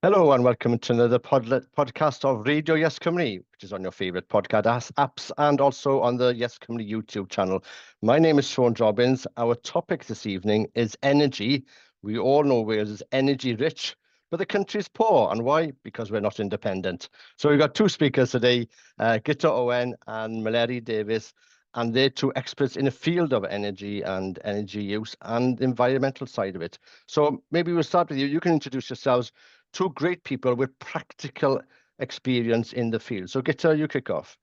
Hello and welcome to another podcast of Radio YesCymru, which is on your favourite podcast apps and also on the YesCymru YouTube channel. My name is Sean Robbins. Our topic this evening is energy. We all know Wales is energy rich, but the country is poor. And why? Because we're not independent. So we've got two speakers today, Guto Owen and Meleri Davies, and they're two experts in the field of energy and energy use and the environmental side of it. So maybe we'll start with you. You can introduce yourselves. Two great people with practical experience in the field. So Guto, you kick off.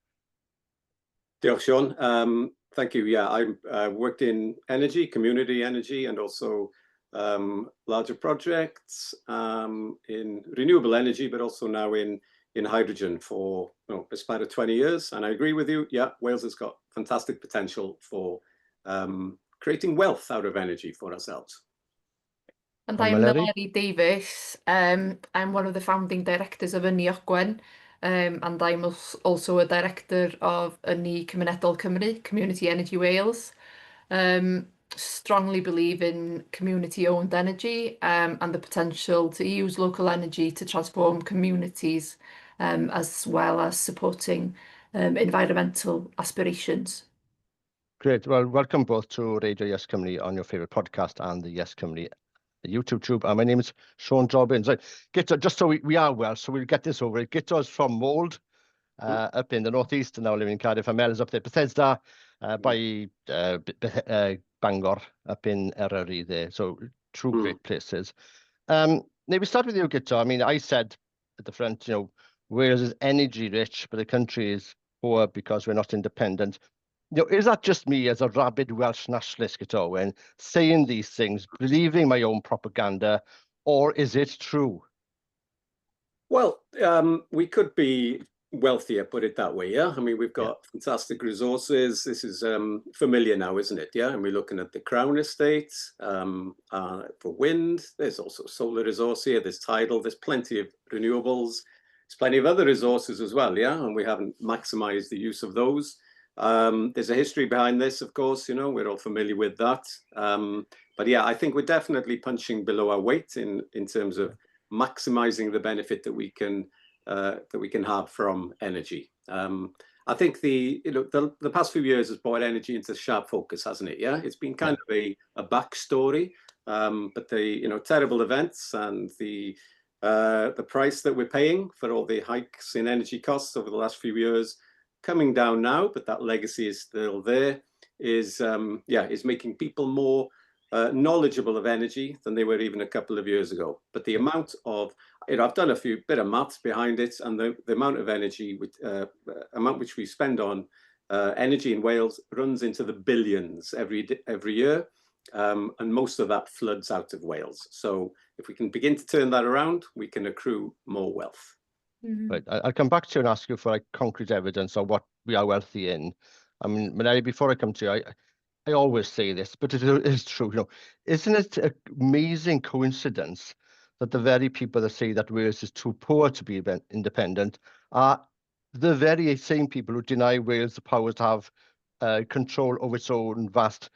Diolch, Sean. Thank you. Yeah, I worked in energy, community energy, and also larger projects in renewable energy, but also now in hydrogen for best part of 20 years. And I agree with you. Yeah, Wales has got fantastic potential for creating wealth out of energy for ourselves. And I'm Meleri Davies. I'm one of the founding directors of Ynni Ogwen, and I'm also a director of Ynni Glân, Community Energy Wales. Strongly believe in community-owned energy and the potential to use local energy to transform communities, as well as supporting environmental aspirations. Great. Well, welcome both to Radio YesCymru on your favourite podcast and the YesCymru YouTube. My name is Sean Robbins. Guto, just so we are Welsh, so we'll get this over it. Guto is from Mold, up in the northeast, and now living in Cardiff. And Mel is up there, Bethesda, by Bangor, up in Eryri there. So true great places. Maybe start with you, Guto. I mean, I said at the front, Wales is energy rich, but the country is poor because we're not independent. Is that just me as a rabid Welsh nationalist, Guto Owen, saying these things, believing my own propaganda, or is it true? Well, we could be wealthier, put it that way. Yeah, I mean, we've got fantastic resources. This is familiar now, isn't it? Yeah, and we're looking at the Crown Estate for wind. There's also solar resource here. There's tidal. There's plenty of renewables. There's plenty of other resources as well. Yeah, and we haven't maximized the use of those. There's a history behind this, of course, we're all familiar with that. But yeah, I think we're definitely punching below our weight in terms of maximizing the benefit that we can have from energy. I think the past few years has brought energy into sharp focus, hasn't it? Yeah, it's been kind of a backstory, but the terrible events and the price that we're paying for all the hikes in energy costs over the last few years coming down now, but that legacy is still there, is making people more knowledgeable of energy than they were even a couple of years ago. But the amount of, I've done a bit of maths behind it, and the amount of energy, amount which we spend on energy in Wales runs into the billions every year, and most of that floods out of Wales. So if we can begin to turn that around, we can accrue more wealth. Right, I'll come back to you and ask you for concrete evidence of what we are wealthy in. I mean, Meleri, before I come to you, I always say this, but it is true. Isn't it an amazing coincidence that the very people that say that Wales is too poor to be independent are the very same people who deny Wales the power to have control over its own vast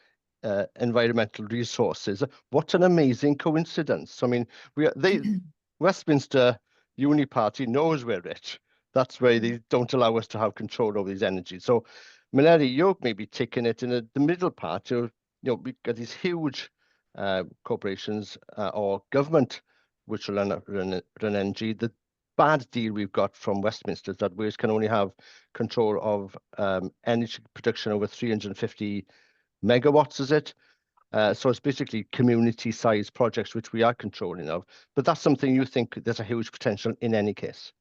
environmental resources? What an amazing coincidence! I mean, Westminster Uni Party knows we're rich. That's why they don't allow us to have control over these energies. So, Meleri, you're maybe taking it in the middle part. We've got these huge corporations or government which will run energy. The bad deal we've got from Westminster is that Wales can only have control of energy production over 350 megawatts, is it? So it's basically community-sized projects which we are controlling of. But that's something you think there's a huge potential in any case.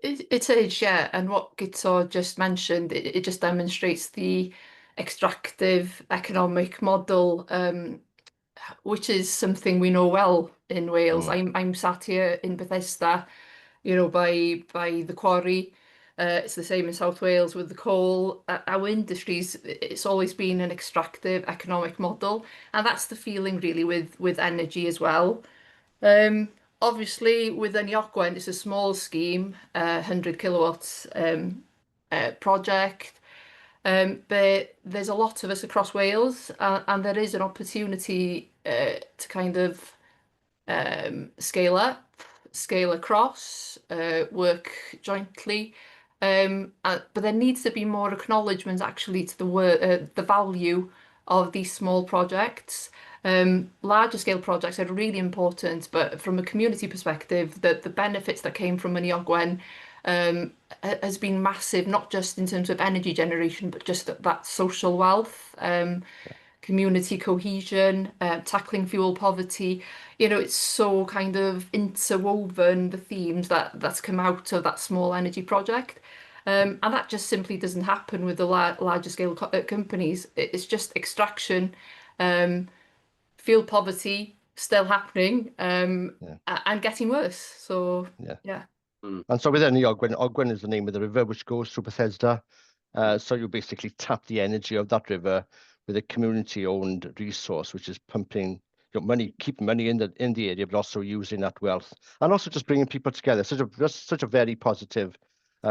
It is, yeah. And what Guto just mentioned, it just demonstrates the extractive economic model, which is something we know well in Wales. I'm sat here in Bethesda, by the quarry. It's the same in South Wales with the coal. Our industries, it's always been an extractive economic model, and that's the feeling really with energy as well. Obviously, with Ynni Ogwen, it's a small scheme, 100 kilowatts project, but there's a lot of us across Wales, and there is an opportunity to kind of scale up scale across, work jointly. But there needs to be more acknowledgement actually to the value of these small projects. Larger scale projects are really important, but from a community perspective, the benefits that came from Ynni Ogwen has been massive, not just in terms of energy generation, but just that social wealth, community cohesion, tackling fuel poverty. You know, it's so kind of interwoven, the themes that's come out of that small energy project. And that just simply doesn't happen with the larger scale companies. It's just extraction, fuel poverty still happening, and getting worse. So yeah. And so with Ynni Ogwen, Ogwen is the name of the river which goes through Bethesda. So you basically tap the energy of that river with a community-owned resource, which is pumping money, keeping money in the area, but also using that wealth, and also just bringing people together. Such a very positive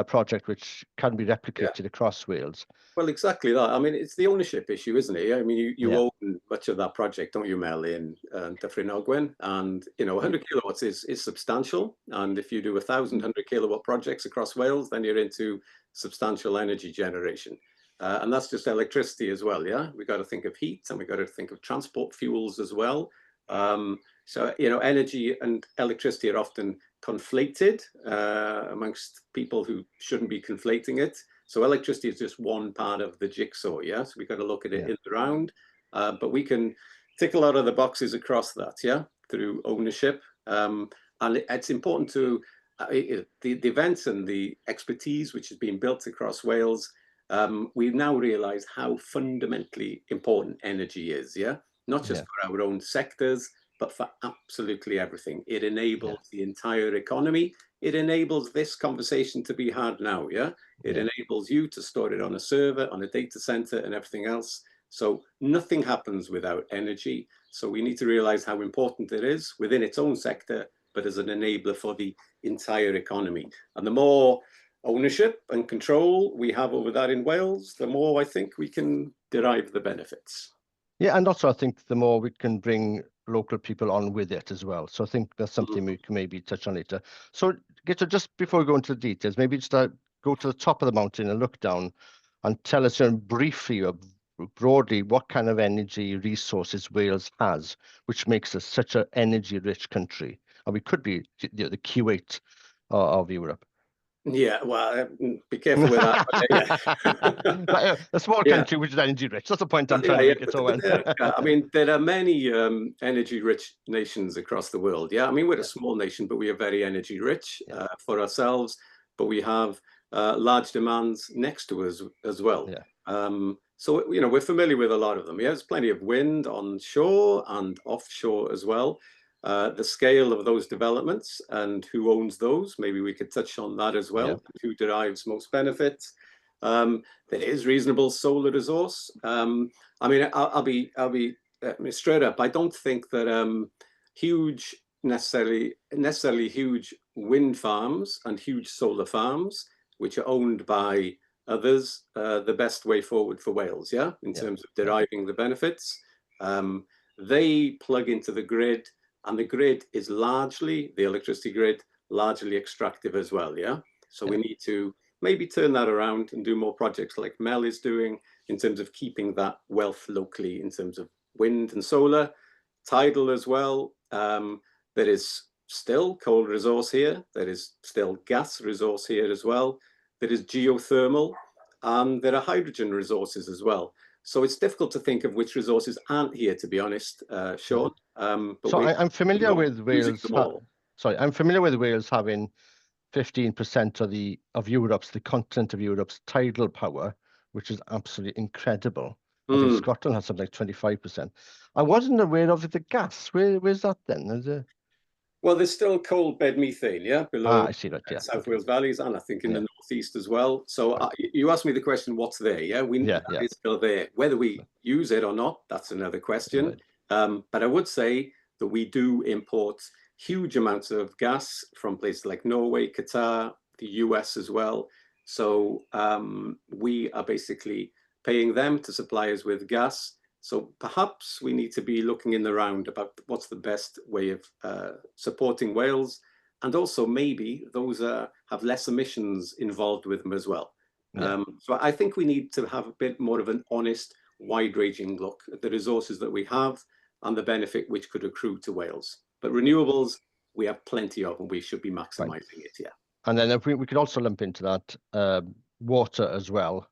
project which can be replicated across Wales. Well, exactly that. I mean, it's the ownership issue, isn't it? I mean, you own much of that project, don't you, Meleri, in Ynni Ogwen? And, you know, 100 kilowatts is substantial. And if you do 1,000 100 kilowatt projects across Wales, then you're into substantial energy generation. And that's just electricity as well, yeah? We've got to think of heat, and we've got to think of transport fuels as well. So, you know, energy and electricity are often conflated amongst people who shouldn't be conflating it. So electricity is just one part of the jigsaw, yeah? So we've got to look at it in the round, but we can tick a lot of the boxes across that, yeah, through ownership. And it's important to, the events and the expertise which has been built across Wales, we now realise how fundamentally important energy is, yeah? Not just for our own sectors, but for absolutely everything. It enables the entire economy. It enables this conversation to be had now, yeah? It enables you to store it on a server, on a data center, and everything else. So nothing happens without energy. So we need to realize how important it is within its own sector, but as an enabler for the entire economy. And the more ownership and control we have over that in Wales, the more I think we can derive the benefits. Yeah, and also I think the more we can bring local people on with it as well. So I think that's something we can maybe touch on later. So Guto, just before we go into the details, maybe just go to the top of the mountain and look down and tell us briefly, broadly, what kind of energy resources Wales has, which makes us such an energy-rich country. And we could be the Kuwait of Europe. Yeah, well, be careful with that. A small country which is energy rich. That's the point I'm trying to make. I mean, there are many energy rich nations across the world. Yeah, I mean, we're a small nation, but we are very energy rich for ourselves. But we have large demands next to us as well. So, you know, we're familiar with a lot of them. Yeah, there's plenty of wind on shore and offshore as well. The scale of those developments and who owns those, maybe we could touch on that as well. Who derives most benefits? There is reasonable solar resource. I mean, I'll be straight up. I don't think that necessarily huge wind farms and huge solar farms, which are owned by others, the best way forward for Wales. Yeah, in terms of deriving the benefits, they plug into the grid. And the grid is largely, the electricity grid, largely extractive as well, yeah? So we need to maybe turn that around and do more projects like Mel is doing in terms of keeping that wealth locally in terms of wind and solar, tidal as well. There is still coal resource here. There is still gas resource here as well. There is geothermal, and there are hydrogen resources as well. So it's difficult to think of which resources aren't here, to be honest, Sean. So I'm familiar with Wales. I'm familiar with Wales having 15% of Europe's, the continent of Europe's tidal power, which is absolutely incredible. I think Scotland has something like 25%. I wasn't aware of the gas. Where's that then? Well, there's still coal bed methane, yeah, below I see that, South Wales valleys, and I think in the northeast as well. So you asked me the question, what's there? Yeah, it's still there. Whether we use it or not, that's another question. But I would say that we do import huge amounts of gas from places like Norway, Qatar, the US as well. So we are basically paying them to supply us with gas. So perhaps we need to be looking in the round about what's the best way of supporting Wales and also maybe those have less emissions involved with them as well. Yeah. So I think we need to have a bit more of an honest, wide-ranging look at the resources that we have and the benefit which could accrue to Wales. But renewables, we have plenty of, and we should be maximising it, yeah. And then if we could also lump into that water as well,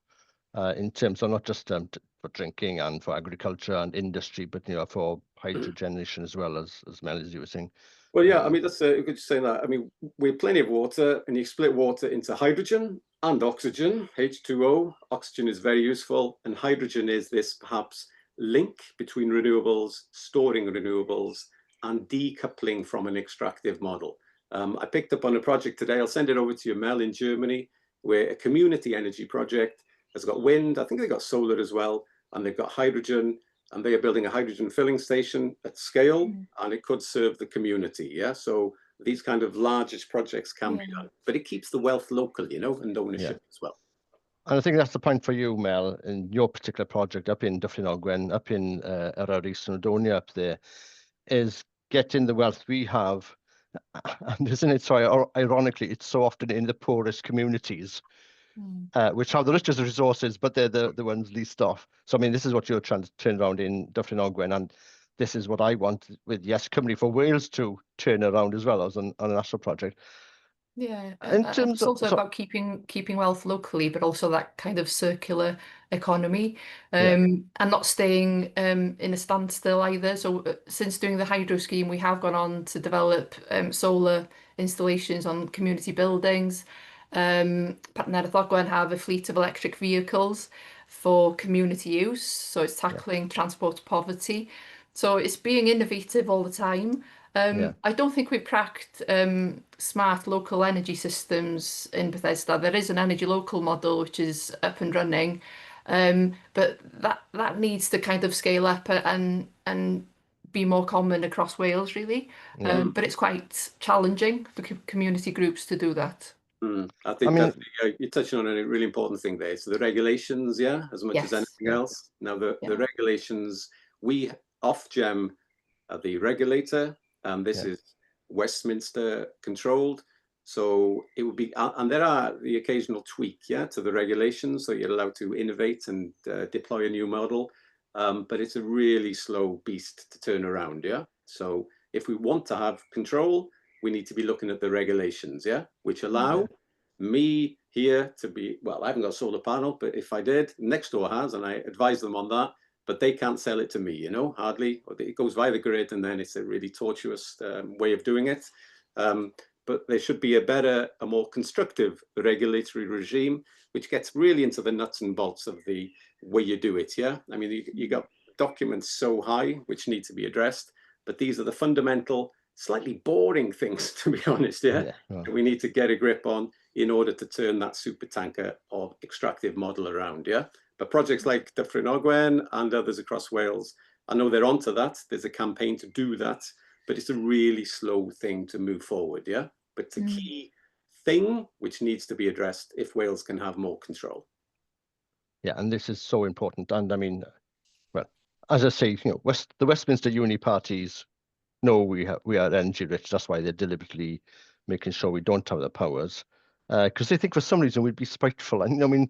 in terms of not just for drinking and for agriculture and industry, but for hydrogenation as well, as Mel, as you were saying. Well, yeah, I mean, that's a good saying that. I mean, we have plenty of water, and you split water into hydrogen and oxygen, H2O. Oxygen is very useful, and hydrogen is this perhaps link between renewables, storing renewables, and decoupling from an extractive model. I picked up on a project today. I'll send it over to you, Mel, in Germany, where a community energy project has got wind. I think they've got solar as well, and they've got hydrogen. And they are building a hydrogen filling station at scale, and it could serve the community. Yeah, so these kind of largest projects can be done, but it keeps the wealth local, and ownership as well. And I think that's the point for you, Mel, in your particular project up in Ynni Ogwen, up in Eryri, Snowdonia up there, is getting the wealth we have. And isn't it so ironically, it's so often in the poorest communities, which have the richest resources, but they're the ones least off. So, I mean, this is what you're trying to turn around in Ynni Ogwen, and this is what I want with YesCymru for Wales to turn around as well as on a national project. Yeah, In terms it's also about keeping wealth locally, but also that kind of circular economy, and not staying in a standstill either. So since doing the hydro scheme, we have gone on to develop solar installations on community buildings. Partner Ogwen have a fleet of electric vehicles for community use, so it's tackling transport poverty. So it's being innovative all the time. I don't think we've cracked smart local energy systems in Bethesda. There is an energy local model which is up and running, but that needs to kind of scale up and be more common across Wales, really. But it's quite challenging for community groups to do that. I think you're touching on a really important thing there. So the regulations, as much as anything else. Now the regulations, we Ofgem are the regulator, and this is Westminster controlled. So it would be, and there are the occasional tweak, to the regulations, so you're allowed to innovate and deploy a new model, but it's a really slow beast to turn around, So if we want to have control, we need to be looking at the regulations, which allow me here to be, well, I haven't got a solar panel, but if I did, next door has, and I advise them on that, but they can't sell it to me, hardly. It goes via the grid, and then it's a really tortuous way of doing it. But there should be a more constructive regulatory regime, which gets really into the nuts and bolts of the way you do it, I mean, you got documents so high, which need to be addressed, but these are the fundamental, slightly boring things, to be honest, that we need to get a grip on in order to turn that super tanker or extractive model around, But projects like Ynni Ogwen and others across Wales, I know they're onto that. There's a campaign to do that, but it's a really slow thing to move forward, But it's a key thing which needs to be addressed if Wales can have more control. Yeah, and this is so important. And I mean, well, as I say, the Westminster uni parties know we are energy rich. That's why they're deliberately making sure we don't have the powers, because they think for some reason we'd be spiteful. And I mean,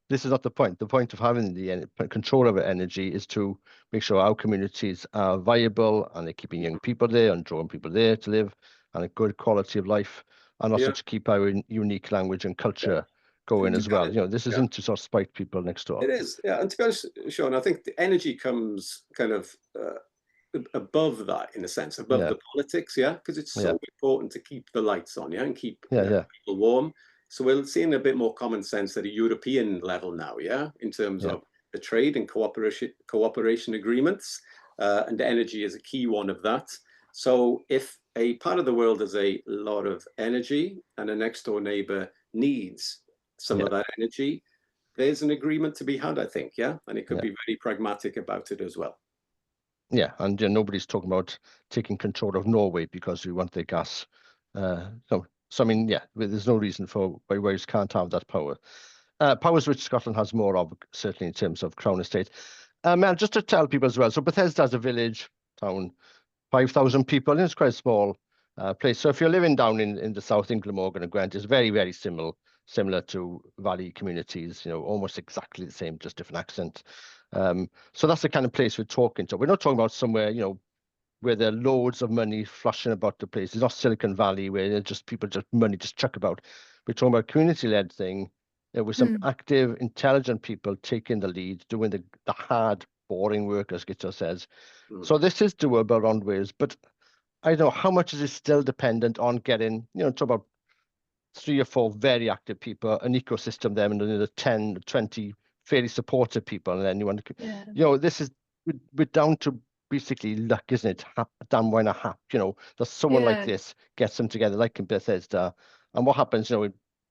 this is not the point. The point of having the control over energy is to make sure our communities are viable and they're keeping young people there and drawing people there to live and a good quality of life, and also to keep our unique language and culture going as well. This isn't to sort of spite people next door. It is, and to be honest, Sean, I think the energy comes kind of above that, in a sense, above the politics, because it's so important to keep the lights on, and keep people warm. So we're seeing a bit more common sense at a European level now, in terms of the trade and cooperation agreements, and energy is a key one of that. So if a part of the world has a lot of energy and a next door neighbor needs some of that energy, there's an agreement to be had, I think, and it could be very pragmatic about it as well. Yeah, and nobody's talking about taking control of Norway because we want their gas. So I mean, there's no reason for why Wales can't have that power. Powers which Scotland has more of, certainly in terms of Crown Estate. Mel, just to tell people as well, so Bethesda is a village town, 5,000 people, and it's quite a small place. So if you're living down in the south in Glamorgan and Gwent, it's very, very similar to Valley communities, almost exactly the same, just different accents. So that's the kind of place we're talking to. We're not talking about somewhere, where there are loads of money flushing about the place. It's not Silicon Valley where there's just people, just money, just chuck about. We're talking about a community-led thing with some active, intelligent people taking the lead, doing the hard, boring work, as Guto says. So this is doable around Wales, but I don't know how much is it still dependent on getting, talk about 3 or 4 very active people, an ecosystem there, and another 10, 20 fairly supportive people, and then you want to, this is we're down to basically luck, isn't it? Damn why not hap, that someone like this gets them together, like in Bethesda. And what happens,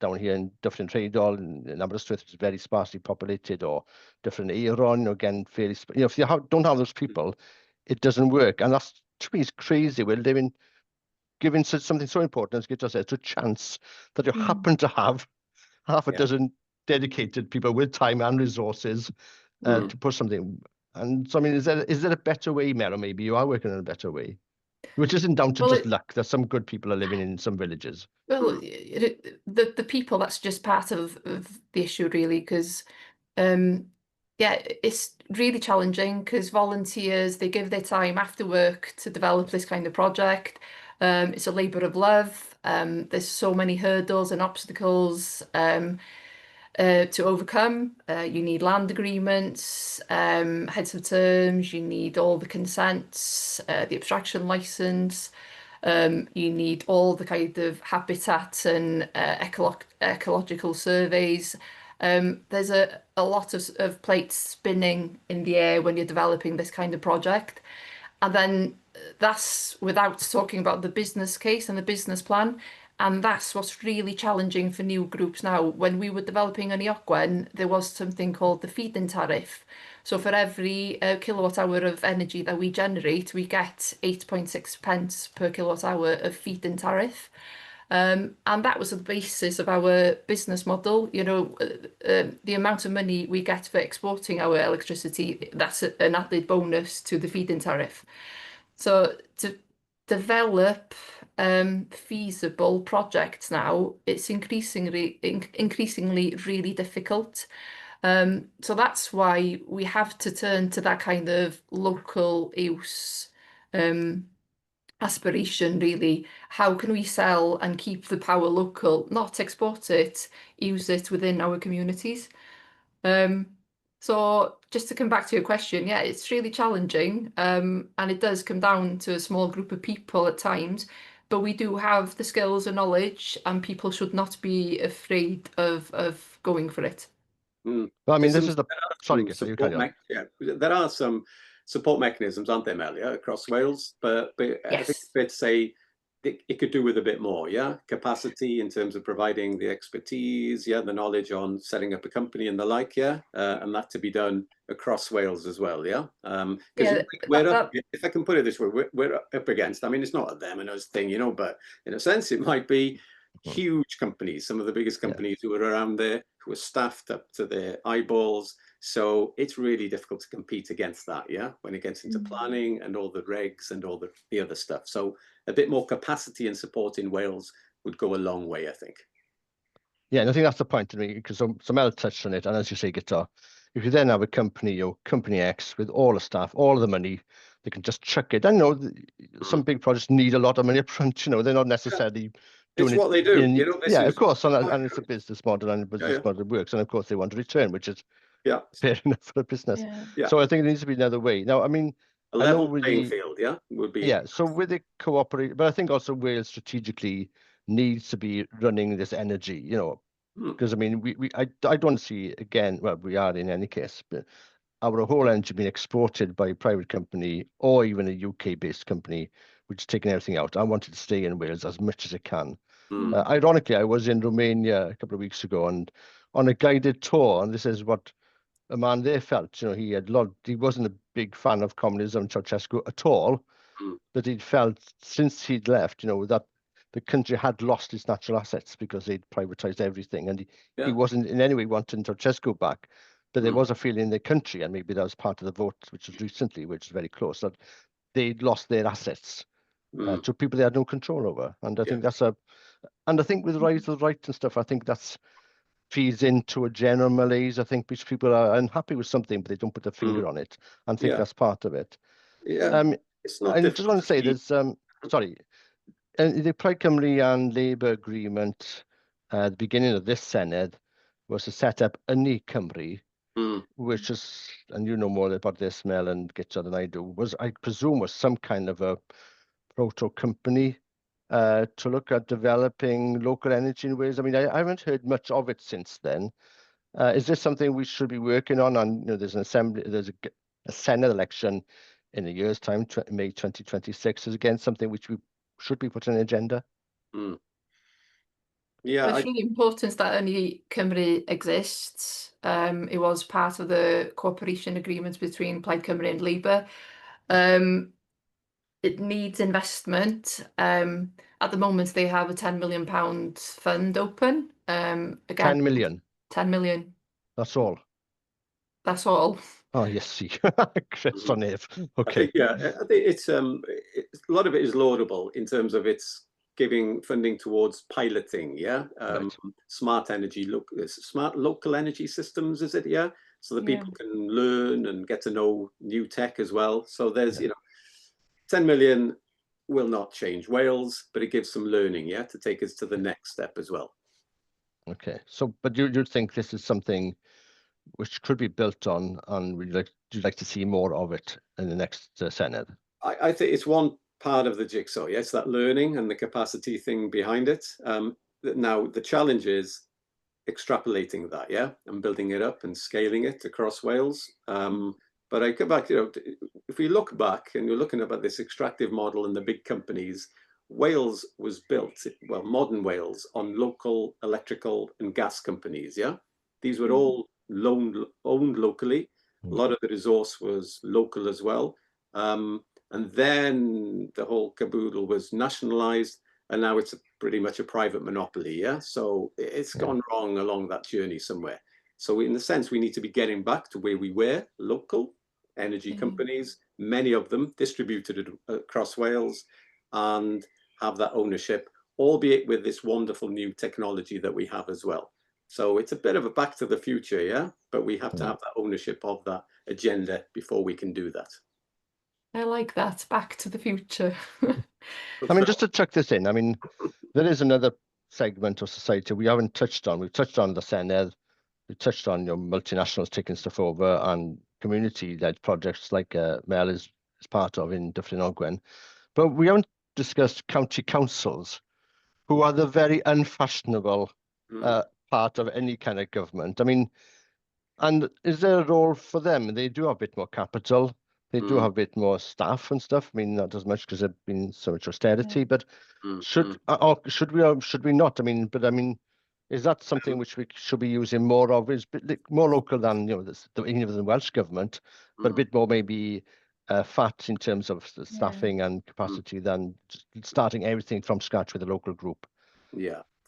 down here in Dyffryn Treidol and Aberystwyth is very sparsely populated, or different Aeron, again, fairly, if you don't have those people, it doesn't work. And that's, to me, is crazy. We're living, giving something so important, as Guto says, a chance that you happen to have half a dozen dedicated people with time and resources to put something. And so, I mean, is there a better way, Meleri? Maybe you are working in a better way, which isn't down to just luck. There's some good people are living in some villages. Well, the people, that's just part of the issue, really, because it's really challenging because volunteers, they give their time after work to develop this kind of project. It's a labour of love. There's so many hurdles and obstacles to overcome. You need land agreements, heads of terms, you need all the consents, the abstraction licence, you need all the kind of habitat and ecological surveys. There's a lot of plates spinning in the air when you're developing this kind of project. And then that's without talking about the business case and the business plan. And that's what's really challenging for new groups now. When we were developing Ynni Ogwen, there was something called the feed-in tariff. So for every kilowatt hour of energy that we generate, we get 8.6 pence per kilowatt hour of feed-in tariff. And that was the basis of our business model. The amount of money we get for exporting our electricity, that's an added bonus to the feed-in tariff. So to develop feasible projects now, it's increasingly really difficult. So that's why we have to turn to that kind of local use aspiration, really. How can we sell and keep the power local, not export it, use it within our communities? So just to come back to your question, yeah, it's really challenging, and it does come down to a small group of people at times, but we do have the skills and knowledge, and people should not be afraid of going for it. Well, I mean, this is the... Sorry, Guto, you carry on. There are some support mechanisms, aren't there, Meleri, across Wales? But Yes. I think it's fair to say it could do with a bit more, capacity in terms of providing the expertise, the knowledge on setting up a company and the like, and that to be done across Wales as well, because if I can put it this way, we're up against, I mean, it's not a them and us thing, but in a sense it might be huge companies, some of the biggest companies who are around there, who are staffed up to their eyeballs. So it's really difficult to compete against that, when it gets into planning and all the regs and all the other stuff. So a bit more capacity and support in Wales would go a long way, I think. Yeah, and I think that's the point to me, because Mel touched on it. And as you say, Guto, if you then have a company, company X with all the staff, all of the money, they can just chuck it. I know some big projects need a lot of money up front, they're not necessarily doing it's what they do. Of course, and it's a business model, and a business model works, and of course they want a return, which is fair enough for a business. So I think it needs to be another way. Now, I mean, a level playing field, would be. Yeah, so with the cooperate, but I think also Wales strategically needs to be running this energy, because I mean, I don't see, again, well, we are in any case, but our whole energy being exported by a private company or even a UK-based company, which is taking everything out. I wanted to stay in Wales as much as I can. Ironically, I was in Romania a couple of weeks ago and on a guided tour, and this is what a man there felt. He wasn't a big fan of communism, Ceausescu at all, but he'd felt since he'd left, that the country had lost its natural assets because they'd privatized everything, and he wasn't in any way wanting Ceausescu back. But there was a feeling in the country, and maybe that was part of the vote, which was recently, which is very close, that they'd lost their assets. to people they had no control over. And I think that's and I think with rise of the right and stuff, I think that's feeds into a general malaise, I think, which people are unhappy with something, but they don't put their finger on it, and think that's part of it. It's not I just want to say there's, sorry, the Plaid Cymru and Labour agreement at the beginning of this Senedd was to set up Ynni Cymru, which is, and you know more about this, Mel and Guto, than I do, was, I presume, was some kind of a proto company to look at developing local energy in Wales. I mean, I haven't heard much of it since then. Is this something we should be working on? And you know, there's an assembly, there's a Senedd election in a year's time, May 2026. Is again something which we should be putting on the agenda. Yeah, it's really important that Ynni Cymru exists. It was part of the cooperation agreement between Plaid Cymru and Labour. It needs investment. At the moment, they have a £10 million fund open. Again, 10 million. 10 million. That's all. That's all. Oh yes, see, Chris on it. Okay. I think it's a lot of it is laudable in terms of its giving funding towards piloting. Smart energy, smart local energy systems, is it? So that people can learn and get to know new tech as well. So there's 10 million will not change Wales, but it gives some learning, to take us to the next step as well. Okay, so but you think this is something which could be built on, and would you like to see more of it in the next Senedd? I think it's one part of the jigsaw. It's that learning and the capacity thing behind it. Now the challenge is extrapolating that, and building it up and scaling it across Wales. But I go back, if we look back and you're looking about this extractive model and the big companies, Wales was built, well, modern Wales, on local electrical and gas companies. These were all owned locally. A lot of the resource was local as well. And then the whole caboodle was nationalized, and now it's pretty much a private monopoly. So it's gone wrong along that journey somewhere. So in a sense, we need to be getting back to where we were, local energy companies, many of them distributed across Wales, and have that ownership, albeit with this wonderful new technology that we have as well. So it's a bit of a back to the future, but we have to have that ownership of that agenda before we can do that. I like that, back to the future. I mean, just to chuck this in, I mean, there is another segment of society we haven't touched on. We've touched on the Senedd, we touched on your multinationals taking stuff over, and community-led projects like Mel is part of in Ynni Ogwen. But we haven't discussed county councils, who are the very unfashionable part of any kind of government. I mean, and is there a role for them? They do have a bit more capital. They do have a bit more staff and stuff. I mean, not as much because there's been so much austerity, but should we not? I mean, but I mean, is that something which we should be using more of? Is more local than the Welsh government, but a bit more maybe fat in terms of the staffing and capacity than just starting everything from scratch with a local group.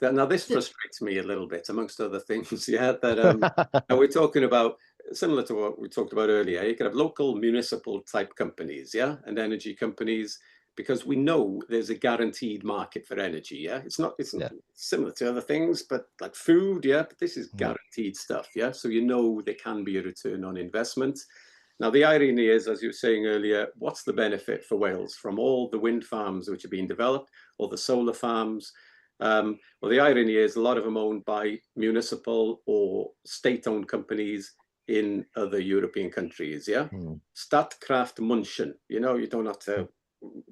Now this frustrates me a little bit, amongst other things. That now we're talking about, similar to what we talked about earlier, you can have local municipal type companies, and energy companies, because we know there's a guaranteed market for energy. It's similar to other things, but like food, but this is guaranteed stuff. So there can be a return on investment. Now the irony is, as you were saying earlier, what's the benefit for Wales from all the wind farms which are being developed, or the solar farms? Well, the irony is a lot of them owned by municipal or state-owned companies in other European countries. Statkraft München. You don't have to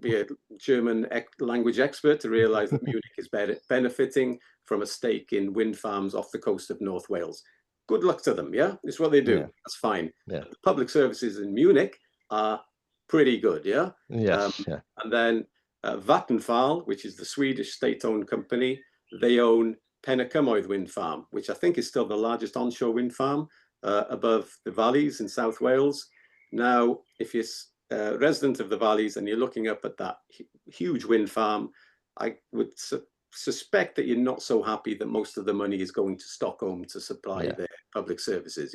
be a German language expert to realize that Munich is benefiting from a stake in wind farms off the coast of North Wales. Good luck to them. It's what they do. That's fine. The public services in Munich are pretty good. And then Vattenfall, which is the Swedish state-owned company, they own Pennacymoedd wind farm, which I think is still the largest onshore wind farm above the valleys in South Wales. Now, if you're a resident of the valleys and you're looking up at that huge wind farm, I would suspect that you're not so happy that most of the money is going to Stockholm to supply their public services.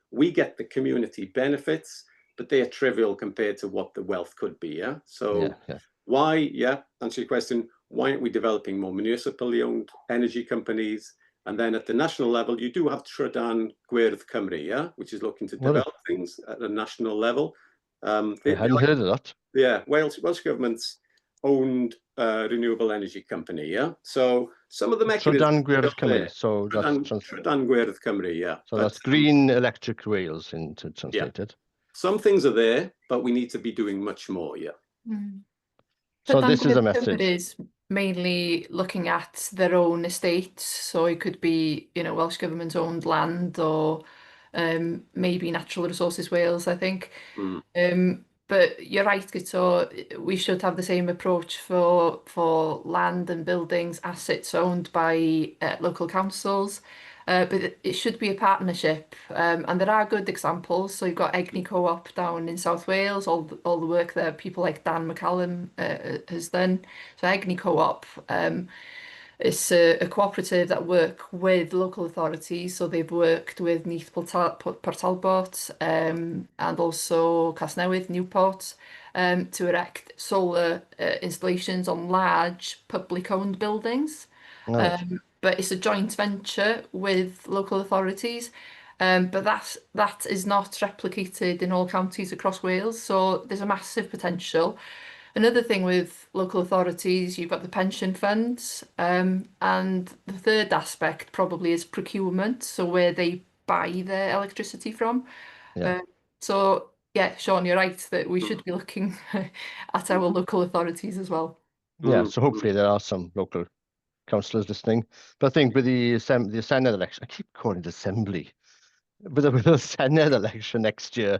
We get the community benefits, but they are trivial compared to what the wealth could be. So Why? Yeah, answer your question. Why aren't we developing more municipally owned energy companies? And then at the national level, you do have Trydan Gwyrdd Cymru, yeah, which is looking to develop things at a national level. I hadn't heard of that. Yeah, Welsh government's owned renewable energy company, yeah. So some of the mechanisms. Trydan Gwyrdd Cymru, so that's Trydan Gwyrdd Cymru, yeah. So that's green electric rails into translated. Yeah. Some things are there, but we need to be doing much more, yeah. So this is a message. Is mainly looking at their own estates, so it could be, you know, Welsh Government owned land, or maybe Natural Resources Wales, I think. But you're right, Guto, we should have the same approach for land and buildings, assets owned by local councils. But it should be a partnership, and there are good examples. So you've got Ynni Co-op down in South Wales, all the work that people like Dan McCallum has done. So Ynni Co-op, it's a cooperative that work with local authorities. So they've worked with Neath Portalbot and also Casnewydd, Newport, to erect solar installations on large public-owned buildings. Right. But it's a joint venture with local authorities. But that is not replicated in all counties across Wales. So there's a massive potential. Another thing with local authorities, you've got the pension funds, and the third aspect probably is procurement, so where they buy their electricity from. Yeah. So yeah, Sean, you're right that we should be looking at our local authorities as well. Yeah, so hopefully there are some local councillors listening. But I think with the Senedd election, I keep calling it Assembly, but with the Senedd election next year,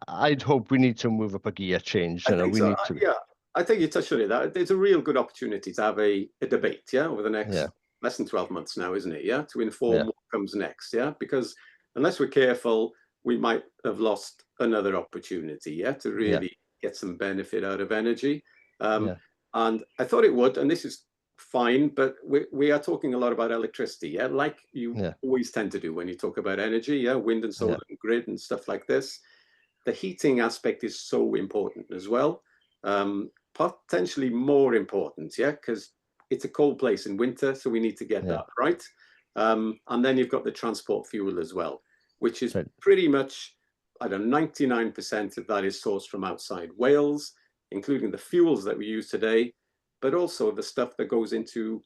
I'd hope we need to move up a gear change. I think so. Yeah, I think you touched on it. That it's a real good opportunity to have a debate, yeah, over the next less than 12 months now, isn't it? Yeah, to inform what comes next, yeah, because unless we're careful, we might have lost another opportunity, yeah, to really get some benefit out of energy. And I thought it would, and this is fine, but we are talking a lot about electricity, yeah, like you always tend to do when you talk about energy, yeah, wind and solar and grid and stuff like this. The heating aspect is so important as well, potentially more important, yeah, because it's a cold place in winter, so we need to get that right. And then you've got the transport fuel as well, which is pretty much, I don't know, 99% of that is sourced from outside Wales, including the fuels that we use today, but also the stuff that goes into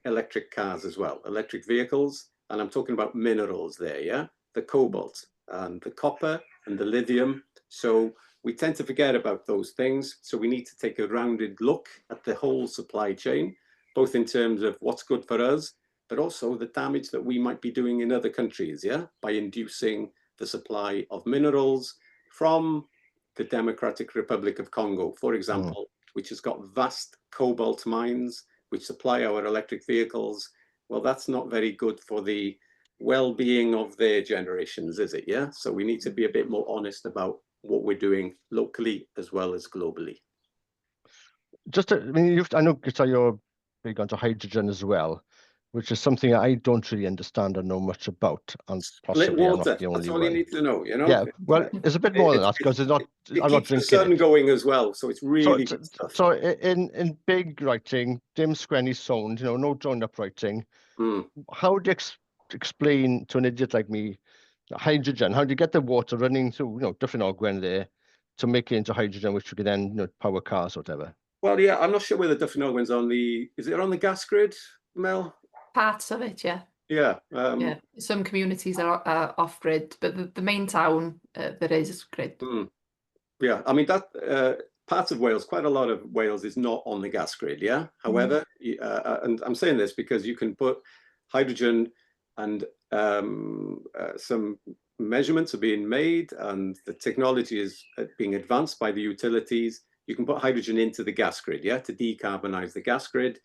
electric cars as well, electric vehicles. And I'm talking about minerals there, yeah, the cobalt and the copper and the lithium. So we tend to forget about those things. So we need to take a rounded look at the whole supply chain, both in terms of what's good for us, but also the damage that we might be doing in other countries, yeah, by inducing the supply of minerals from the Democratic Republic of Congo, for example, which has got vast cobalt mines, which supply our electric vehicles. Well, that's not very good for the well-being of their generations, is it? Yeah. So we need to be a bit more honest about what we're doing locally as well as globally. I mean, I know, Guto, you're big onto hydrogen as well, which is something I don't really understand or know much about, and possibly I'm not the only That's all one. you need to know, you know. Yeah, well, it's a bit more than that, because it's not. I'm not drinking the sun going as well, so it's really good stuff. So in big writing, dim squenny sound, you know, no joined up writing. How do you explain to an idiot like me hydrogen? How do you get the water running through, you know, different Ogwen there to make it into hydrogen, which we can then, you know, power cars or whatever? Well, yeah, I'm not sure whether Dyffryn Ogwen's on the. Is it on the gas grid, Mel? Parts of it, yeah. Yeah. Yeah. Some communities are off grid, but the main town there is grid. Yeah, I mean that parts of Wales, quite a lot of Wales is not on the gas grid. Yeah. However, and I'm saying this because you can put hydrogen, and some measurements are being made, and the technology is being advanced by the utilities. You can put hydrogen into the gas grid, yeah, to decarbonize the gas grid.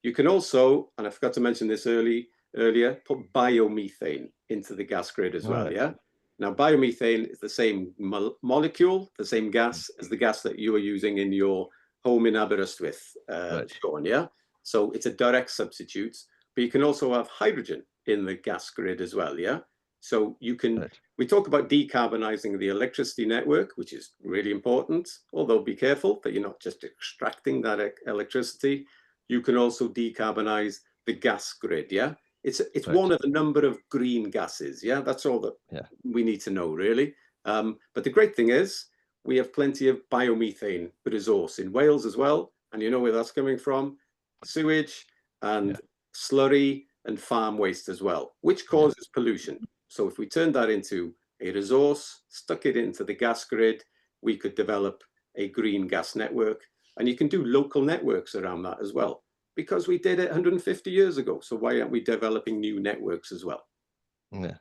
You can also, and I forgot to mention this earlier, put biomethane into the gas grid as well, yeah? Now, biomethane is the same molecule, the same gas as the gas that you are using in your home in Aberystwyth, Sean, yeah? So it's a direct substitute, but you can also have hydrogen in the gas grid as well, yeah? So you can, we talk about decarbonizing the electricity network, which is really important, although be careful that you're not just extracting that electricity. You can also decarbonize the gas grid, yeah? It's one of a number of green gases, yeah? That's all that we need to know, really. But the great thing is, we have plenty of biomethane resource in Wales as well. And you know where that's coming from? Sewage and slurry and farm waste as well, which causes pollution. So if we turn that into a resource, stuck it into the gas grid, we could develop a green gas network. And you can do local networks around that as well, because we did it 150 years ago. So why aren't we developing new networks as well? Yeah.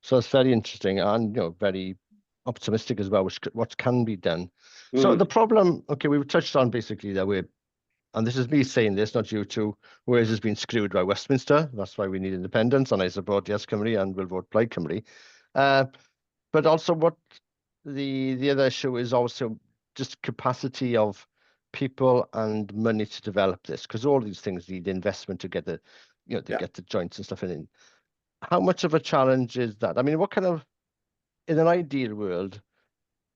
So it's very interesting and, you know, very optimistic as well, what can be done. So the problem, okay, we've touched on basically that we're, and this is me saying this, not you two, Wales has been screwed by Westminster. That's why we need independence, and I support YesCymru and will vote Plaid Cymru. But also what the other issue is also just capacity of people and money to develop this, because all these things need investment to get the, you know, to get the joints and stuff in. How much of a challenge is that? I mean, what kind of, in an ideal world,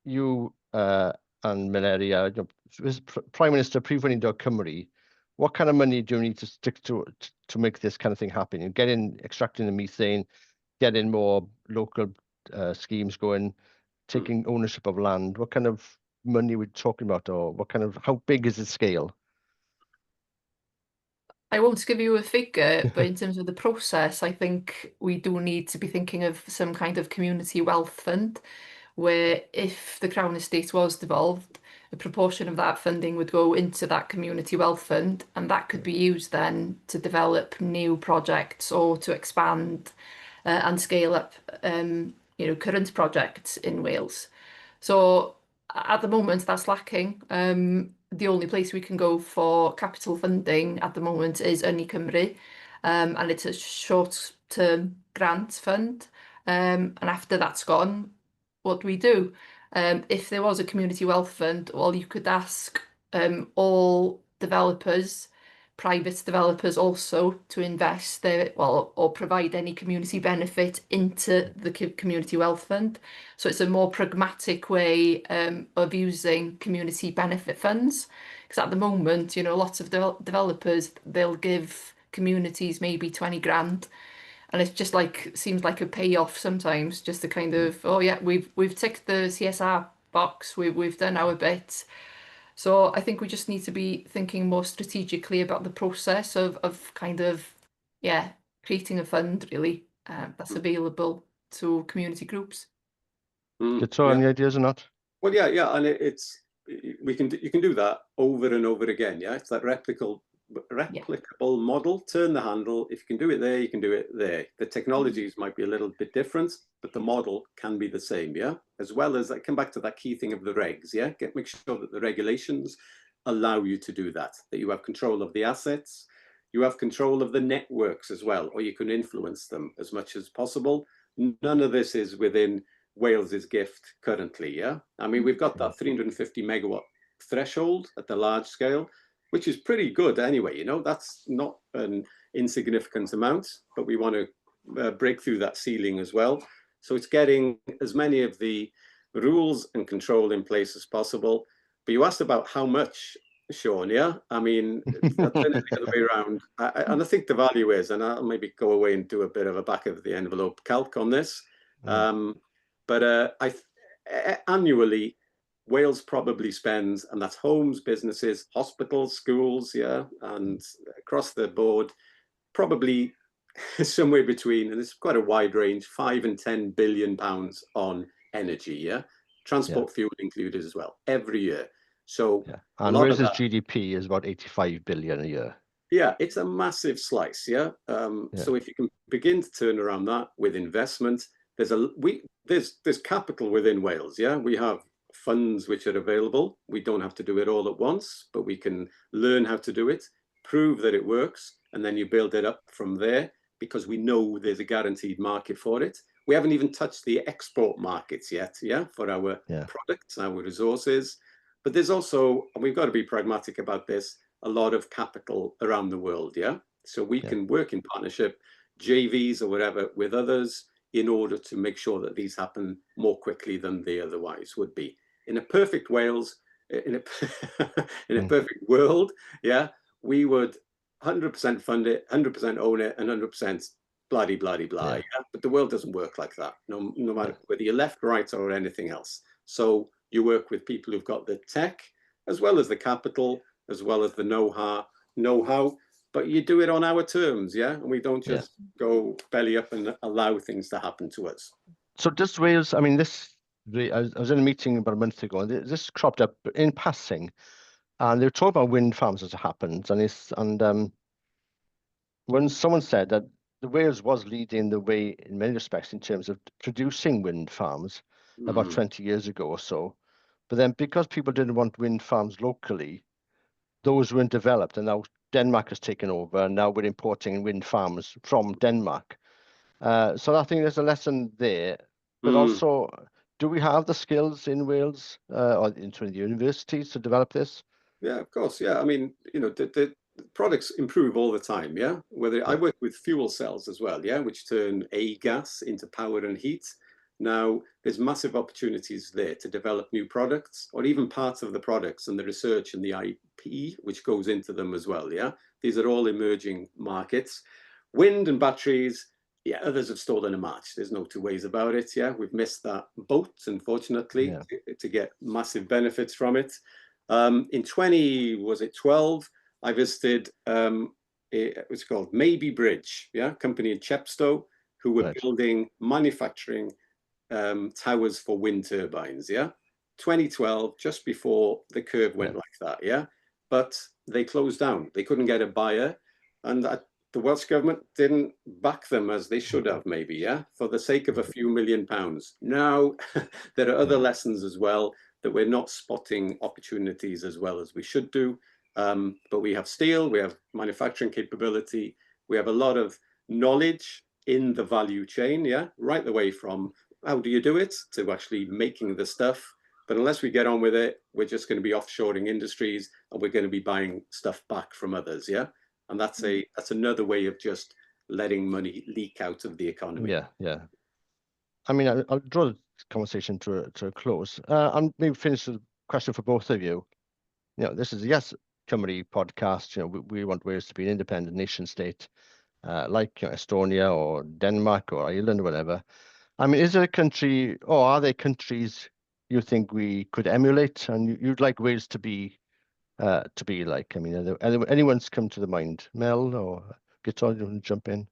you and Meleri, you know, Prime Minister, Prif Weinidog Cymru, what kind of money do you need to stick to make this kind of thing happen? You get in extracting the methane, get in more local schemes going, taking ownership of land. What kind of money are we talking about, or what kind of, how big is the scale? I won't give you a figure, but in terms of the process, I think we do need to be thinking of some kind of community wealth fund, where if the Crown Estate was devolved, a proportion of that funding would go into that community wealth fund, and that could be used then to develop new projects or to expand and scale up, you know, current projects in Wales. So at the moment, that's lacking. The only place we can go for capital funding at the moment is Ynni Cymru, and it's a short-term grant fund. And after that's gone, what do we do? If there was a community wealth fund, well, you could ask all developers, private developers also, to invest their, well, or provide any community benefit into the community wealth fund. So it's a more pragmatic way of using community benefit funds. Because at the moment, you know, lots of developers, they'll give communities maybe 20 grand. And it's just like, seems like a payoff sometimes, just to kind of, oh yeah, we've ticked the CSR box, we've done our bit. So I think we just need to be thinking more strategically about the process of kind of, yeah, creating a fund really that's available to community groups. Guto, any ideas or not? Well, yeah, and you can do that over and over again. Yeah, it's that replicable model. Turn the handle. If you can do it there, you can do it there. The technologies might be a little bit different, but the model can be the same. Yeah, as well as I come back to that key thing of the regs. Yeah, make sure that the regulations allow you to do that. That you have control of the assets, you have control of the networks as well, or you can influence them as much as possible. None of this is within Wales's gift currently. Yeah, I mean, we've got that 350 megawatt threshold at the large scale, which is pretty good anyway. You know, that's not an insignificant amount, but we want to break through that ceiling as well. So it's getting as many of the rules and control in place as possible. But you asked about how much, Sean, yeah? I mean, I'll turn it the other way around. And I think the value is, and I'll maybe go away and do a bit of a back of the envelope calc on this. But annually, Wales probably spends, and that's homes, businesses, hospitals, schools, yeah, and across the board, probably somewhere between, and it's quite a wide range, 5 and 10 billion pounds on energy, yeah, transport fuel included as well, every year. So, and Wales's GDP is about 85 billion a year. Yeah, it's a massive slice, yeah. So if you can begin to turn around that with investment, there's capital within Wales, yeah. We have funds which are available. We don't have to do it all at once, but we can learn how to do it, prove that it works, and then you build it up from there, because we know there's a guaranteed market for it. We haven't even touched the export markets yet, yeah, for our products, our resources. But there's also, and we've got to be pragmatic about this, a lot of capital around the world, yeah? So we can work in partnership, JVs or whatever, with others, in order to make sure that these happen more quickly than they otherwise would be. In a perfect Wales, in a perfect world, yeah, we would 100% fund it, 100% own it, and 100% bloody blah. Yeah. But the world doesn't work like that, no matter whether you're left, right, or anything else. So you work with people who've got the tech, as well as the capital, as well as the know-how, but you do it on our terms, yeah? And we don't just go belly up and allow things to happen to us. So does Wales, I mean, I was in a meeting about a month ago, and this cropped up in passing, and they were talking about wind farms as it happens, and when someone said that the Wales was leading the way in many respects in terms of producing wind farms about 20 years ago or so, but then because people didn't want wind farms locally, those weren't developed, and now Denmark has taken over, and now we're importing wind farms from Denmark. So I think there's a lesson there, but also, do we have the skills in Wales or into the universities to develop this? Yeah, of course. Yeah, I mean, you know, the products improve all the time. Yeah, I work with fuel cells as well. Yeah, which turn gas into power and heat. Now, there's massive opportunities there to develop new products, or even parts of the products and the research and the IP which goes into them as well. Yeah, these are all emerging markets. Wind and batteries. Yeah, others have stolen a march. There's no two ways about it. Yeah, we've missed that boat, unfortunately, to get massive benefits from it. In 2012, I visited it was called Maybe Bridge, company in Chepstow, who were building manufacturing towers for wind turbines. 2012, just before the curve went like that. But they closed down. They couldn't get a buyer, and the Welsh government didn't back them as they should have, maybe, for the sake of a few £1 million. Now, there are other lessons as well, that we're not spotting opportunities as well as we should do. But we have steel, we have manufacturing capability, we have a lot of knowledge in the value chain, right the way from how do you do it to actually making the stuff. But unless we get on with it, we're just going to be offshoring industries, and we're going to be buying stuff back from others, and that's another way of just letting money leak out of the economy. Yeah. I mean, I'll draw the conversation to a close, and maybe finish with a question for both of you. You know, this is a YesCymru podcast. You know, we want Wales to be an independent nation state, like Estonia or Denmark or Ireland or whatever. I mean, is there a country, or are there countries you think we could emulate, and you'd like Wales to be like? I mean, anyone's come to the mind? Mel or Guto, you want to jump in?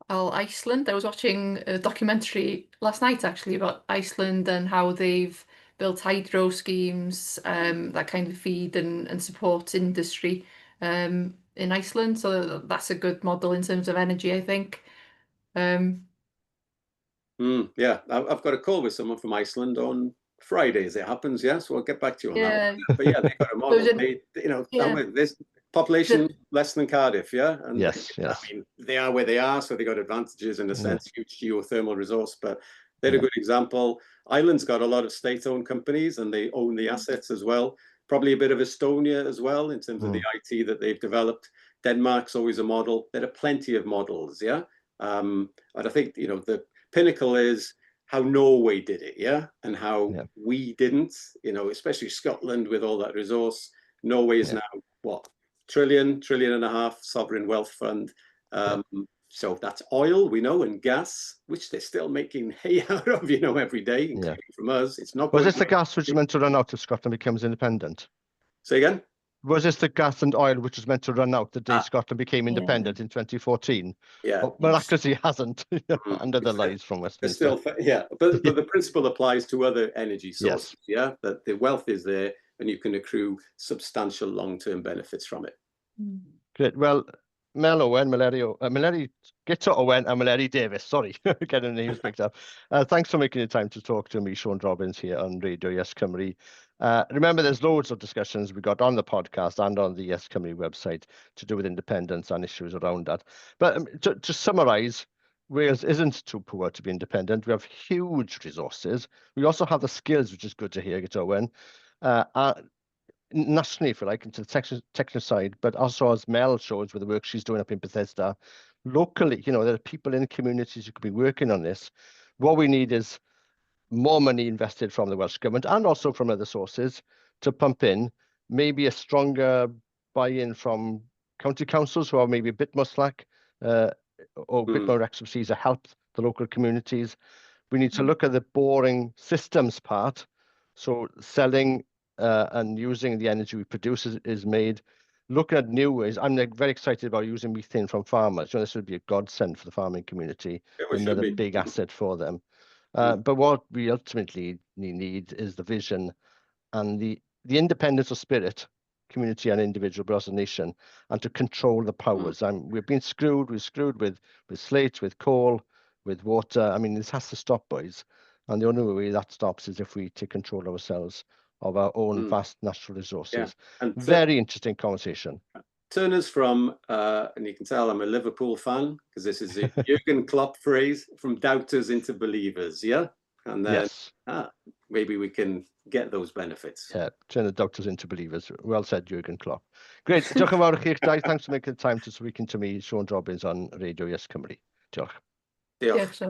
Well, Iceland. I was watching a documentary last night actually about Iceland and how they've built hydro schemes that kind of feed and support industry in Iceland. So that's a good model in terms of energy, I think. Yeah, I've got a call with someone from Iceland on Friday, as it happens. So I'll get back to you on that one. But yeah, they've got a model. This population less than Cardiff, and I mean, they are where they are, so they got advantages in a sense, huge geothermal resource, but they're a good example. Ireland's got a lot of state-owned companies, and they own the assets as well. Probably a bit of Estonia as well in terms of the IT that they've developed. Denmark's always a model. There are plenty of models, and I think the pinnacle is how Norway did it, and how we didn't. Especially Scotland with all that resource. Norway is now what? Trillion and a half sovereign wealth fund. So that's oil, we know, and gas, which they're still making hay out of, every day, including from us. It's not. Was this the gas which is meant to run out if Scotland becomes independent? Say again? Was this the gas and oil which was meant to run out the day Scotland became independent in 2014? Well, miraculously hasn't under the lies from Westminster. But the principle applies to other energy sources, that the wealth is there and you can accrue substantial long-term benefits from it. Great. Well, Mel Owen, Meleri, Guto Owen and Meleri Davies. Sorry, getting the names picked up. Thanks for making the time to talk to me, Sean Robbins, here on Radio YesCymru. Remember, there's loads of discussions we got on the podcast and on the YesCymru website to do with independence and issues around that. But to summarise, Wales isn't too poor to be independent. We have huge resources. We also have the skills, which is good to hear, Guto Owen. Nationally, if you like, into the technical side, but also as Mel shows with the work she's doing up in Bethesda, locally, you know, there are people in communities who could be working on this. What we need is more money invested from the Welsh Government and also from other sources to pump in, maybe a stronger buy-in from county councils who are maybe a bit more slack or a bit more expertise to help the local communities. We need to look at the boring systems part. So selling and using the energy we produce is made. Looking at new ways. I'm very excited about using methane from farmers. You know, this would be a godsend for the farming community, another big asset for them. But what we ultimately need is the vision and the independence of spirit, community and individual, but as a nation, and to control the powers. We've been screwed. We're screwed with slate, with coal, with water. I mean, this has to stop, boys. And the only way that stops is if we take control ourselves of our own vast natural resources. And very interesting conversation. Turner's from, and you can tell I'm a Liverpool fan because this is the Jurgen Klopp phrase, from doubters into believers, yeah? And then maybe we can get those benefits. Yeah, turn the doubters into believers. Well said, Jurgen Klopp. Great. Diolch yn fawr i chi. Thanks for making the time to speaking to me, Sean Robbins, on Radio YesCymru. Diolch. Diolch.